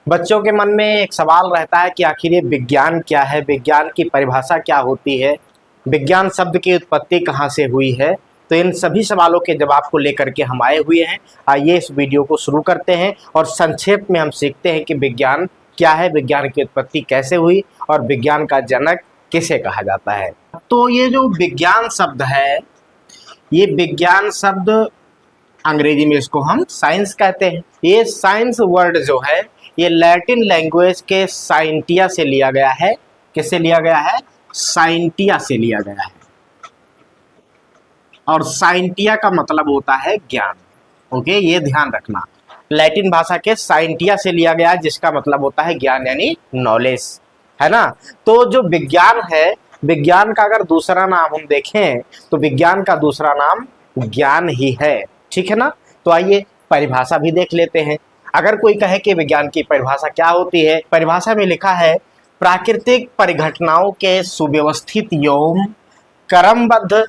बच्चों के मन में एक सवाल रहता है कि आखिर ये विज्ञान क्या है, विज्ञान की परिभाषा क्या होती है, विज्ञान शब्द की उत्पत्ति कहाँ से हुई है। तो इन सभी सवालों के जवाब को लेकर के हम आए हुए हैं। आइए इस वीडियो को शुरू करते हैं और संक्षेप में हम सीखते हैं कि विज्ञान क्या है, विज्ञान की उत्पत्ति कैसे हुई और विज्ञान का जनक किसे कहा जाता है। तो ये जो विज्ञान शब्द है, ये विज्ञान शब्द अंग्रेजी में इसको हम साइंस कहते हैं। ये साइंस वर्ड जो है ये लैटिन लैंग्वेज के साइंटिया से लिया गया है। किससे लिया गया है? साइंटिया से लिया गया है। और साइंटिया का मतलब होता है ज्ञान। ओके, ये ध्यान रखना। लैटिन भाषा के साइंटिया से लिया गया है, जिसका मतलब होता है ज्ञान यानी नॉलेज, है ना। तो जो विज्ञान है, विज्ञान का अगर दूसरा नाम हम देखें तो विज्ञान का दूसरा नाम ज्ञान ही है। ठीक है ना। तो आइए परिभाषा भी देख लेते हैं। अगर कोई कहे कि विज्ञान की परिभाषा क्या होती है, परिभाषा में लिखा है प्राकृतिक परिघटनाओं के सुव्यवस्थित एवं क्रमबद्ध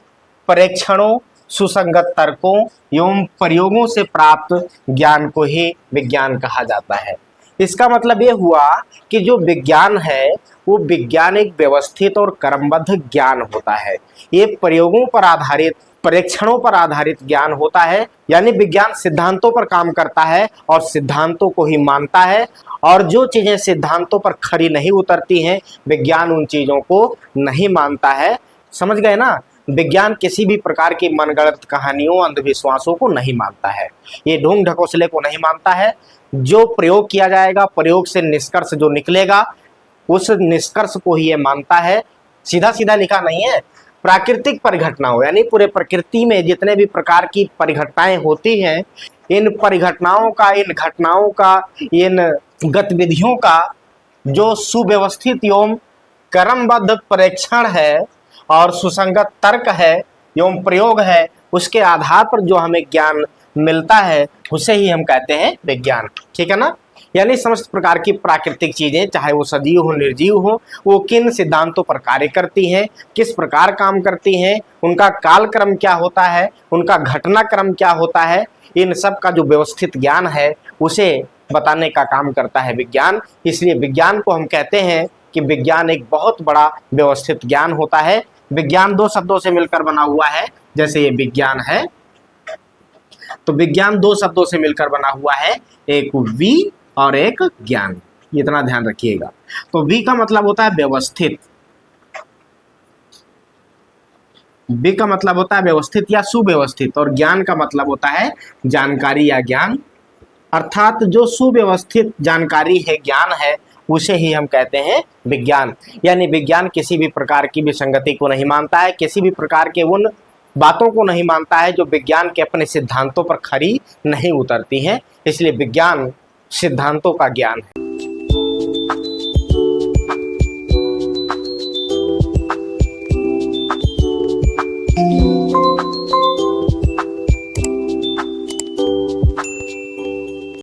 परीक्षणों, सुसंगत तर्कों एवं प्रयोगों से प्राप्त ज्ञान को ही विज्ञान कहा जाता है। इसका मतलब ये हुआ कि जो विज्ञान है वो विज्ञान एक व्यवस्थित और क्रमबद्ध ज्ञान होता है। ये प्रयोगों पर आधारित, परीक्षणों पर आधारित ज्ञान होता है। यानी विज्ञान सिद्धांतों पर काम करता है और सिद्धांतों को ही मानता है, और जो चीजें सिद्धांतों पर खरी नहीं उतरती हैं विज्ञान उन चीजों को नहीं मानता है। समझ गए ना। विज्ञान किसी भी प्रकार की मनगढ़ंत कहानियों, अंधविश्वासों को नहीं मानता है। ये ढोंग ढकोसले को नहीं मानता है। जो प्रयोग किया जाएगा, प्रयोग से निष्कर्ष जो निकलेगा, उस निष्कर्ष को ही ये मानता है। सीधा सीधा लिखा नहीं है। प्राकृतिक परिघटनाओं यानी पूरे प्रकृति में जितने भी प्रकार की परिघटनाएं होती हैं, इन परिघटनाओं का, इन घटनाओं का, इन गतिविधियों का जो सुव्यवस्थित एवं क्रमबद्ध परीक्षण है और सुसंगत तर्क है एवं प्रयोग है, उसके आधार पर जो हमें ज्ञान मिलता है उसे ही हम कहते हैं विज्ञान। ठीक है ना। यानी समस्त प्रकार की प्राकृतिक चीजें, चाहे वो सजीव हो निर्जीव हो, वो किन सिद्धांतों पर कार्य करती हैं, किस प्रकार काम करती हैं, उनका कालक्रम क्या होता है, उनका घटनाक्रम क्या होता है, इन सब का जो व्यवस्थित ज्ञान है उसे बताने का काम करता है विज्ञान। इसलिए विज्ञान को हम कहते हैं कि विज्ञान एक बहुत बड़ा व्यवस्थित ज्ञान होता है। विज्ञान दो शब्दों से मिलकर बना हुआ है। जैसे ये विज्ञान है तो विज्ञान दो शब्दों से मिलकर बना हुआ है, एक वी और एक ज्ञान। इतना ध्यान रखिएगा। तो वी का मतलब होता है व्यवस्थित, वी का मतलब होता है व्यवस्थित या सुव्यवस्थित, और ज्ञान का मतलब होता है जानकारी या ज्ञान। अर्थात जो सुव्यवस्थित जानकारी है, ज्ञान है, उसे ही हम कहते हैं विज्ञान। यानी विज्ञान किसी भी प्रकार की विसंगति को नहीं मानता है, किसी भी प्रकार के उन बातों को नहीं मानता है जो विज्ञान के अपने सिद्धांतों पर खरी नहीं उतरती हैं। इसलिए विज्ञान सिद्धांतों का ज्ञान है।